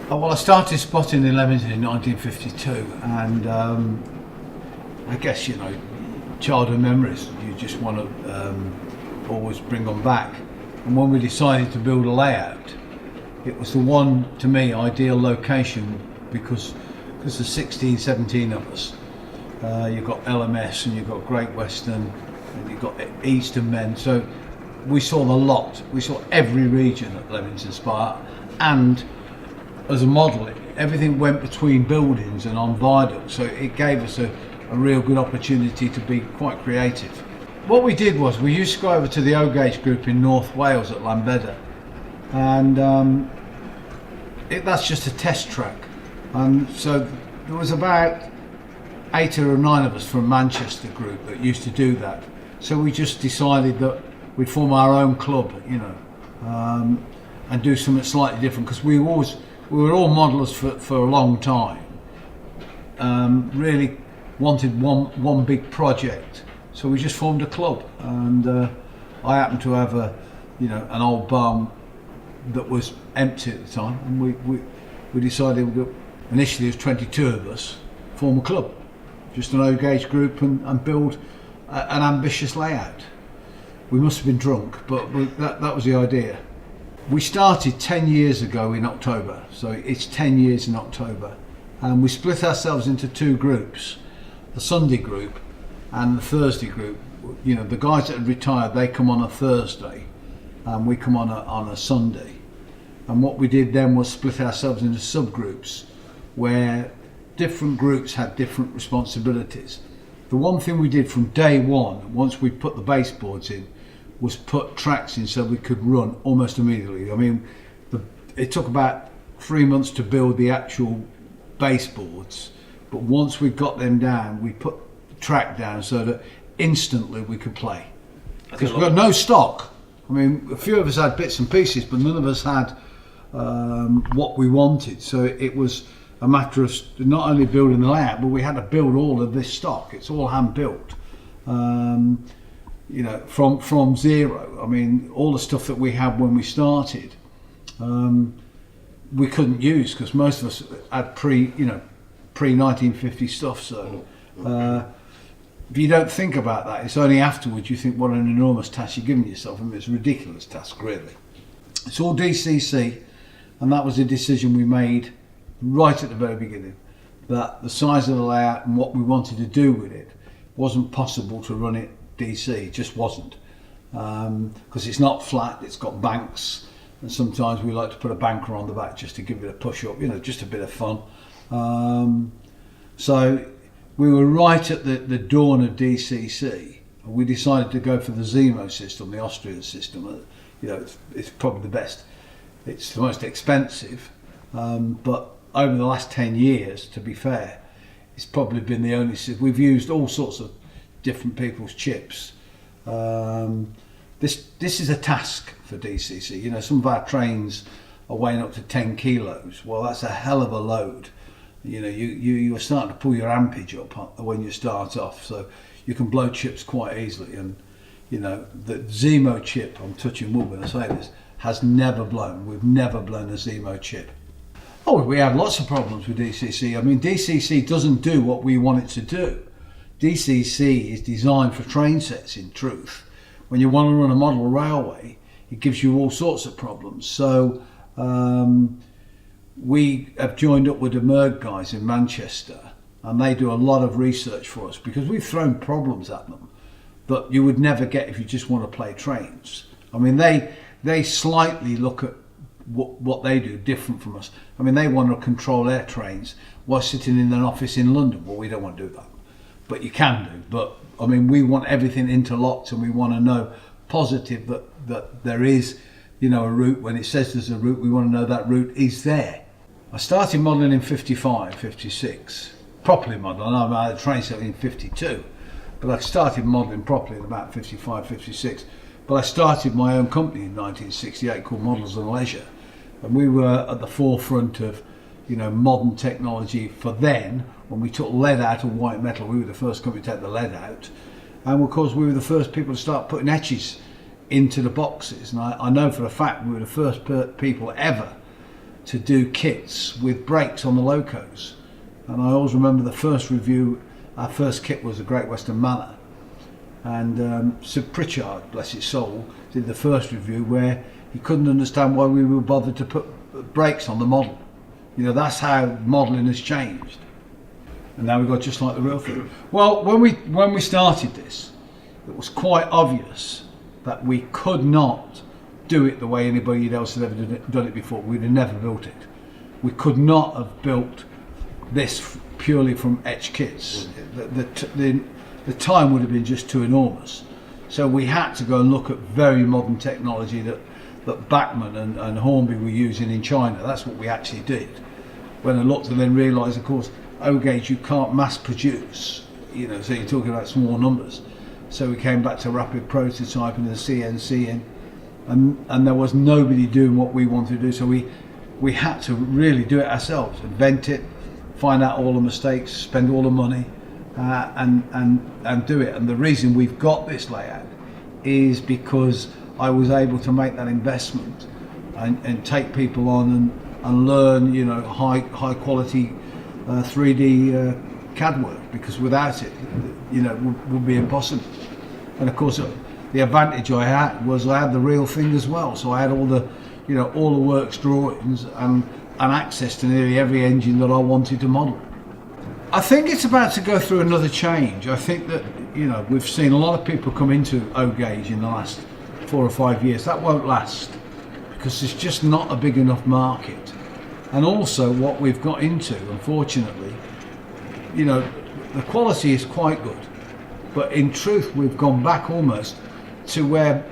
Oh, well, I started spotting in Leamington in 1952, and I guess, childhood memories, you just want to always bring them back. And when we decided to build a layout, it was the one, to me, ideal location because there's 16, 17 of us. You've got LMS and you've got Great Western and you've got Eastern Men. So we saw the lot. We saw every region at Leamington Spa, and as a model, everything went between buildings and on viaducts. So it gave us a real good opportunity to be quite creative. What we did was we used to go over to the O-Gauge group in North Wales at Llanbedr, and that's just a test track. And so there was about 8 or 9 of us from Manchester group that used to do that. So we just decided that we'd form our own club, and do something slightly different, because we were all modelers for a long time. Really wanted one big project, so we just formed a club. And I happened to have an old barn that was empty at the time, and we decided that initially there was 22 of us, form a club, just an O-Gauge group, and build an ambitious layout. We must have been drunk, but that was the idea. We started 10 years ago in October, so it's 10 years in October, and we split ourselves into 2 groups, the Sunday group and the Thursday group. The guys that had retired, they come on a Thursday and we come on a Sunday. And what we did then was split ourselves into subgroups where different groups had different responsibilities. The one thing we did from day one, once we put the baseboards in, was put tracks in so we could run almost immediately. I mean, it took about 3 months to build the actual baseboards, but once we got them down, we put the track down so that instantly we could play. Because we've got no stock. I mean, a few of us had bits and pieces, but none of us had what we wanted. So it was a matter of not only building the layout, but we had to build all of this stock. It's all hand built. From zero. I mean, all the stuff that we had when we started, we couldn't use because most of us had pre 1950 stuff. So if you don't think about that, it's only afterwards you think what an enormous task you're giving yourself. I mean, it's a ridiculous task, really. It's all DCC, and that was a decision we made right at the very beginning, that the size of the layout and what we wanted to do with it wasn't possible to run it DC. It just wasn't, because it's not flat, it's got banks, and sometimes we like to put a banker on the back just to give it a push up, just a bit of fun. So we were right at the dawn of DCC, and we decided to go for the Zemo system, the Austrian system. It's probably the best. It's the most expensive, but over the last 10 years, to be fair, it's probably been the only system. We've used all sorts of different people's chips. This is a task for DCC. Some of our trains are weighing up to 10 kilos. Well, that's a hell of a load. You're starting to pull your ampage up when you start off, so you can blow chips quite easily. And the Zemo chip, I'm touching wood when I say this, has never blown. We've never blown a Zemo chip. Oh, we had lots of problems with DCC. I mean, DCC doesn't do what we want it to do. DCC is designed for train sets, in truth. When you want to run a model railway, it gives you all sorts of problems. So we have joined up with the Merg guys in Manchester, and they do a lot of research for us because we've thrown problems at them that you would never get if you just want to play trains. I mean, they slightly look at what they do different from us. I mean, they want to control their trains while sitting in an office in London. Well, we don't want to do that. But you can do. But I mean, we want everything interlocked, and we want to know positive that there is, a route. When it says there's a route, we want to know that route is there. I started modelling in 55, 56, properly modelling. I had a train set in 52, but I started modelling properly in about 55, 56. But I started my own company in 1968 called Models and Leisure, and we were at the forefront of, modern technology for then. When we took lead out of white metal, we were the first company to take the lead out, and of course we were the first people to start putting etches into the boxes. And I know for a fact we were the first people ever to do kits with brakes on the locos. And I always remember the first review, our first kit was a Great Western Manor. And Sir Pritchard, bless his soul, did the first review where he couldn't understand why we were bothered to put brakes on the model. You know, that's how modelling has changed. And now we've got just like the real thing. Well, when we started this, it was quite obvious that we could not do it the way anybody else had ever done it before. We'd have never built it. We could not have built this purely from etch kits. The time would have been just too enormous. So we had to go and look at very modern technology that Bachmann and Hornby were using in China. That's what we actually did. When I looked and then realised, of course, O-gauge you can't mass produce, you know, so you're talking about small numbers. So we came back to rapid prototyping and the CNC, and there was nobody doing what we wanted to do. So we had to really do it ourselves, invent it, find out all the mistakes, spend all the money, and do it. And the reason we've got this layout is because I was able to make that investment and take people on and learn, you know, high quality 3D CAD work, because without it, you know, would be impossible. And of course, the advantage I had was I had the real thing as well. So I had all the, you know, all the works drawings and access to nearly every engine that I wanted to model. I think it's about to go through another change. I think that, you know, we've seen a lot of people come into O-gauge in the last 4 or 5 years. That won't last because it's just not a big enough market. And also what we've got into, unfortunately, you know, the quality is quite good, but in truth we've gone back almost to where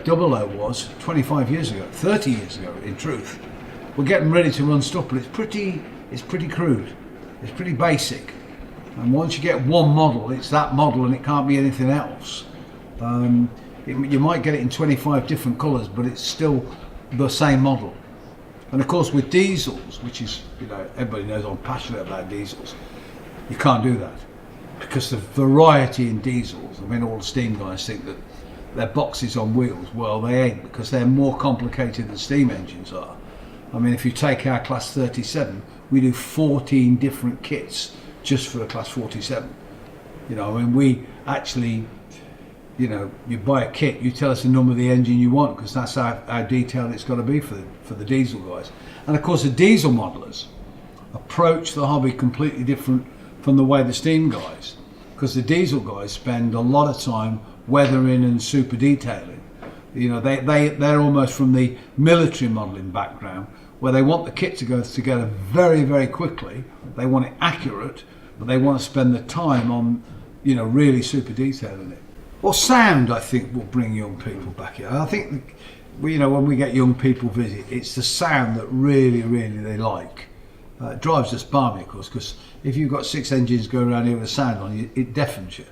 Double O was 25 years ago, 30 years ago in truth. We're getting ready to run stuff, but it's pretty crude, it's pretty basic. And once you get one model, it's that model and it can't be anything else. You might get it in 25 different colours, but it's still the same model. And of course with diesels, which is, you know, everybody knows I'm passionate about diesels, you can't do that. Because the variety in diesels, I mean, all the steam guys think that they're boxes on wheels. Well, they ain't, because they're more complicated than steam engines are. I mean, if you take our Class 37, we do 14 different kits just for the Class 47. You know, I mean, we actually, you know, you buy a kit, you tell us the number of the engine you want, because that's how detailed it's got to be for the diesel guys. And of course the diesel modelers approach the hobby completely different from the way the steam guys, because the diesel guys spend a lot of time weathering and super detailing. You know, they're almost from the military modelling background, where they want the kit to go together very, very quickly. They want it accurate, but they want to spend the time on, you know, really super detailing it. Well, sound, I think, will bring young people back here. I think, you know, when we get young people visit, it's the sound that really, really they like. It drives us balmy, of course, because if you've got 6 engines going around here with a sound on you, it deafens you.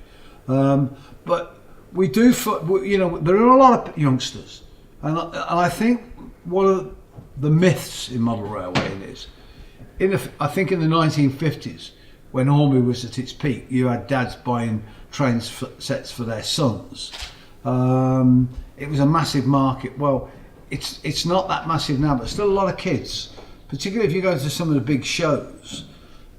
But we do, you know, there are a lot of youngsters, and I think one of the myths in model railwaying is, I think in the 1950s, when Hornby was at its peak, you had dads buying train sets for their sons. It was a massive market. Well, it's not that massive now, but still a lot of kids, particularly if you go to some of the big shows.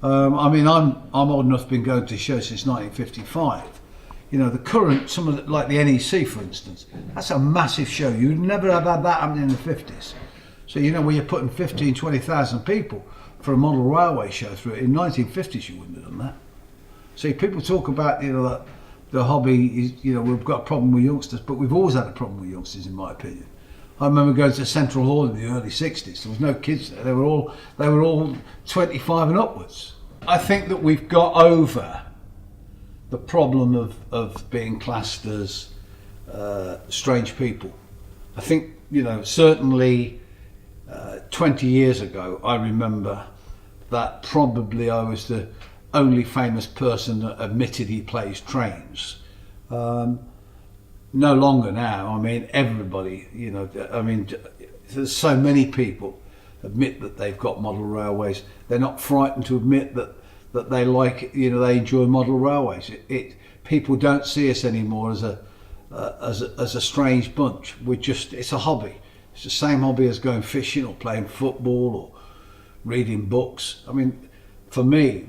I mean, I'm old enough to been going to shows since 1955. You know, the current, some of the, like the NEC for instance, that's a massive show. You'd never have had that happening in the 50s. So, you know, when you're putting 15, 20,000 people for a model railway show through it, in 1950s you wouldn't have done that. See, people talk about, you know, that the hobby is, you know, we've got a problem with youngsters, but we've always had a problem with youngsters, in my opinion. I remember going to Central Hall in the early 60s. There was no kids there. They were all 25 and upwards. I think that we've got over the problem of being classed as strange people. I think, you know, certainly 20 years ago, I remember that probably I was the only famous person that admitted he plays trains. No longer now. I mean, everybody, you know, I mean, there's so many people admit that they've got model railways. They're not frightened to admit that they like, you know, they enjoy model railways. People don't see us anymore as a strange bunch. It's a hobby. It's the same hobby as going fishing or playing football or reading books. I mean, for me,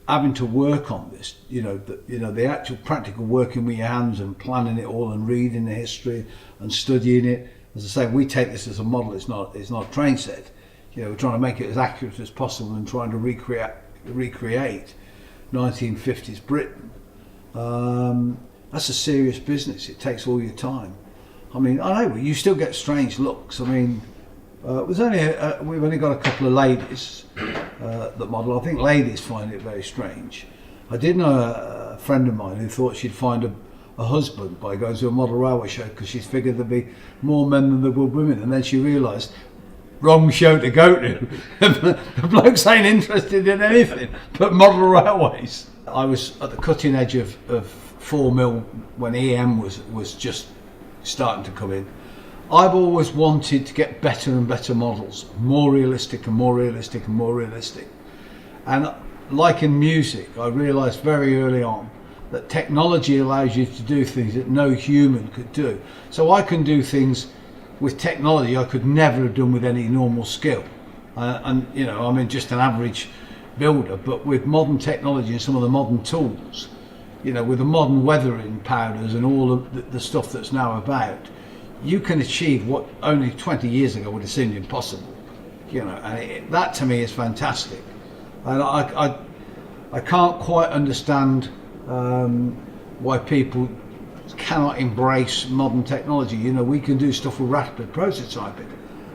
having to work on this, the actual practical working with your hands and planning it all and reading the history and studying it. As I say, we take this as a model. It's not a train set. We're trying to make it as accurate as possible and trying to recreate 1950s Britain. That's a serious business. It takes all your time. I mean, I know you still get strange looks. I mean, we've only got a couple of ladies that model. I think ladies find it very strange. I did know a friend of mine who thought she'd find a husband by going to a model railway show because she figured there'd be more men than there were women, and then she realised wrong show to go to. The blokes ain't interested in anything but model railways. I was at the cutting edge of 4mm when EM was just starting to come in. I've always wanted to get better and better models, more realistic and more realistic and more realistic. And like in music, I realised very early on that technology allows you to do things that no human could do. So I can do things with technology I could never have done with any normal skill. I'm just an average builder, but with modern technology and some of the modern tools, with the modern weathering powders and all of the stuff that's now about, you can achieve what only 20 years ago would have seemed impossible. And that to me is fantastic. And I can't quite understand why people cannot embrace modern technology. We can do stuff with rapid prototyping.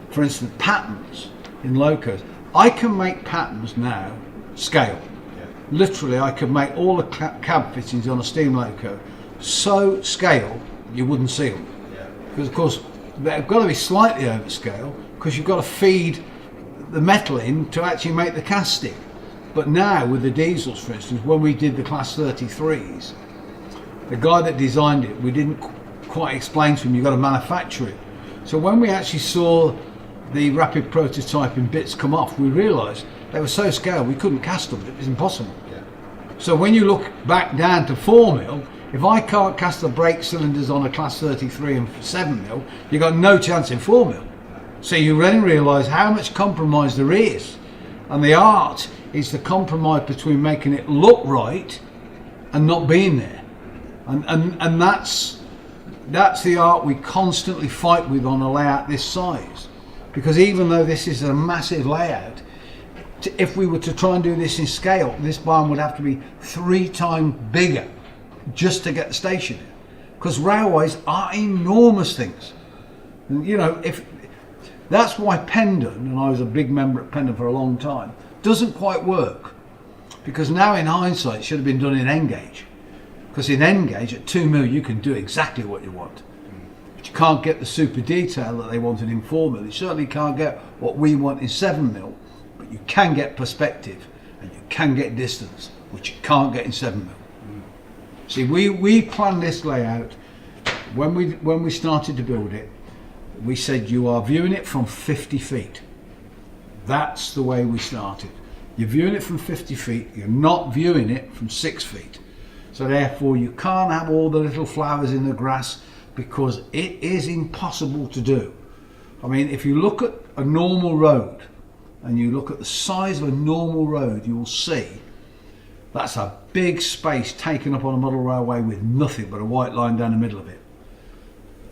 For instance, patterns in locos. I can make patterns now scale. Yeah. Literally, I could make all the cab fittings on a steam loco so scale you wouldn't see them. Yeah. Because of course they've got to be slightly overscale because you've got to feed the metal in to actually make the casting. But now with the diesels, for instance, when we did the class 33s, the guy that designed it, we didn't quite explain to him you've got to manufacture it. So when we actually saw the rapid prototyping bits come off, we realised they were so scaled we couldn't cast them. It was impossible. Yeah. So when you look back down to 4mm, if I can't cast the brake cylinders on a class 33 and 7mm, you've got no chance in 4mm. So you then realise how much compromise there is. And the art is the compromise between making it look right and not being there. And that's the art we constantly fight with on a layout this size. Because even though this is a massive layout, if we were to try and do this in scale, this barn would have to be 3 times bigger just to get the station in. Because railways are enormous things. And, if that's why Pendon, and I was a big member at Pendon for a long time, doesn't quite work. Because now in hindsight it should have been done in N gauge. Because in N gauge at 2mm you can do exactly what you want. But you can't get the super detail that they wanted in 4mm. You certainly can't get what we want in 7mm. But you can get perspective and you can get distance, which you can't get in 7mm. See, we planned this layout when we started to build it. We said you are viewing it from 50 feet. That's the way we started. You're viewing it from 50 feet. You're not viewing it from 6 feet. So therefore you can't have all the little flowers in the grass because it is impossible to do. I mean, if you look at a normal road and you look at the size of a normal road, you will see that's a big space taken up on a model railway with nothing but a white line down the middle of it.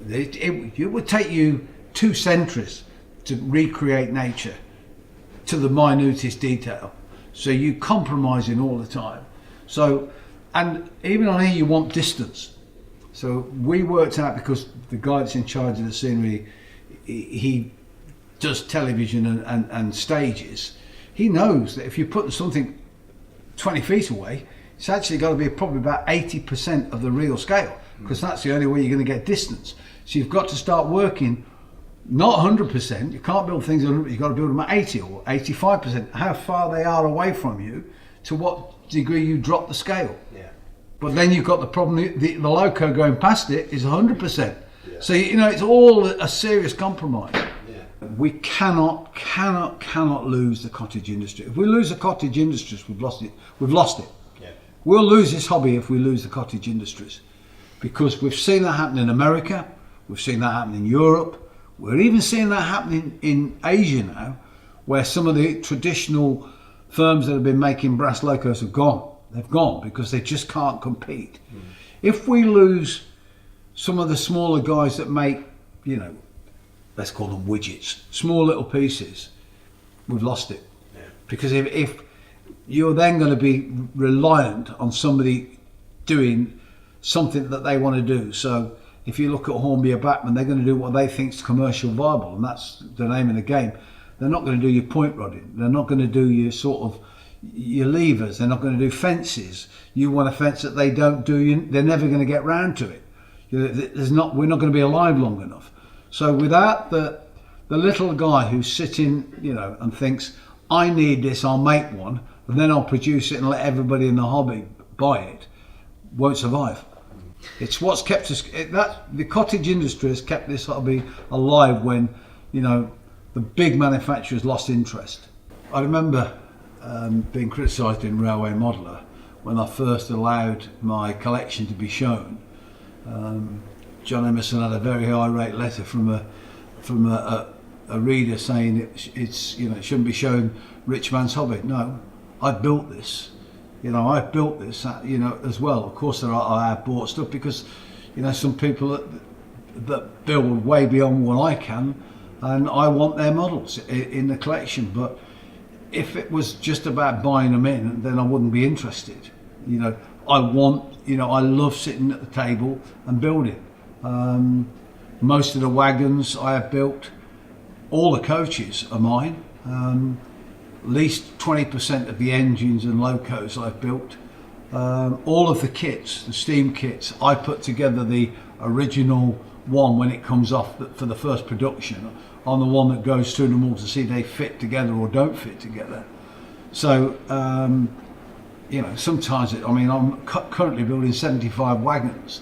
It would take you 2 centuries to recreate nature to the minutest detail. So you compromising all the time. So, and even on here you want distance. So we worked out, because the guy that's in charge of the scenery, he does television and stages. He knows that if you put something 20 feet away, it's actually got to be probably about 80% of the real scale, because that's the only way you're going to get distance. So you've got to start working not 100%. You can't build things at 100%. You've got to build them at 80 or 85%. How far they are away from you, to what degree you drop the scale. Yeah. But then you've got the problem, the loco going past it is 100%. Yeah. So it's all a serious compromise. Yeah. We cannot lose the cottage industry. If we lose the cottage industries, we've lost it. Yeah. We'll lose this hobby if we lose the cottage industries, because we've seen that happen in America. We've seen that happen in Europe. We're even seeing that happening in Asia now, where some of the traditional firms that have been making brass locos have gone. They've gone because they just can't compete. If we lose some of the smaller guys that make, you know, let's call them widgets, small little pieces, we've lost it. Yeah. Because if you're then going to be reliant on somebody doing something that they want to do. So if you look at Hornby or Bachmann, they're going to do what they think is commercial viable, and that's the name of the game. They're not going to do your point rodding. They're not going to do your sort of your levers. They're not going to do fences. You want a fence that they don't do. They're never going to get round to it. We're not going to be alive long enough. So without the little guy who's sitting, you know, and thinks, I need this, I'll make one, and then I'll produce it and let everybody in the hobby buy it, won't survive. It's what's kept us. The cottage industry has kept this hobby alive when, you know, the big manufacturers lost interest. I remember being criticised in Railway Modeller when I first allowed my collection to be shown. John Emerson had a very irate letter from a reader saying it's you know, it shouldn't be shown rich man's hobby. No, I built this. You know, I built this. You know, as well. Of course, I have bought stuff because, you know, some people that build way beyond what I can. And I want their models in the collection, but if it was just about buying them in, then I wouldn't be interested. You know, I love sitting at the table and building. Most of the wagons I have built, all the coaches are mine. At least 20% of the engines and locos I've built. All of the kits, the steam kits, I put together the original one when it comes off for the first production, on the one that goes through them all to see they fit together or don't fit together. So, you know, sometimes I'm currently building 75 wagons.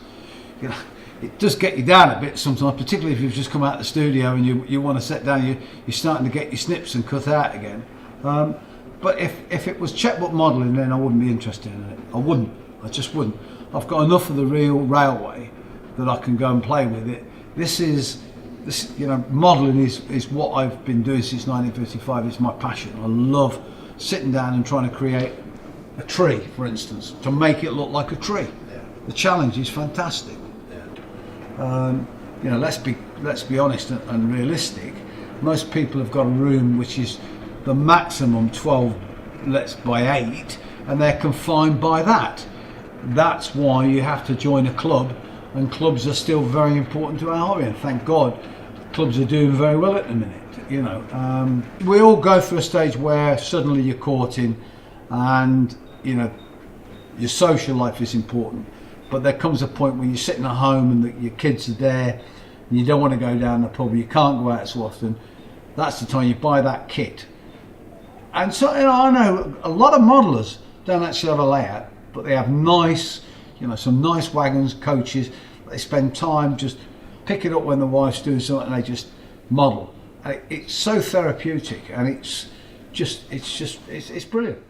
You know, it does get you down a bit sometimes, particularly if you've just come out of the studio and you want to sit down, you're starting to get your snips and cut out again. But if it was checkbook modelling, then I wouldn't be interested in it. I just wouldn't. I've got enough of the real railway that I can go and play with it. This, you know, modelling is what I've been doing since 1955. It's my passion. I love sitting down and trying to create a tree, for instance, to make it look like a tree. Yeah. The challenge is fantastic. Yeah. You know, let's be honest and realistic. Most people have got a room which is the maximum 12 by 8, and they're confined by that. That's why you have to join a club. And clubs are still very important to our hobby, and thank God clubs are doing very well at the minute. You know, we all go through a stage where suddenly you're caught in, and you know, your social life is important. But there comes a point when you're sitting at home and your kids are there, and you don't want to go down the pub, you can't go out so often. That's the time you buy that kit. And so, you know, I know a lot of modellers don't actually have a layout, but they have nice, you know, some nice wagons, coaches. They spend time just pick it up when the wife's doing something, and they just model. And it's so therapeutic, and it's brilliant.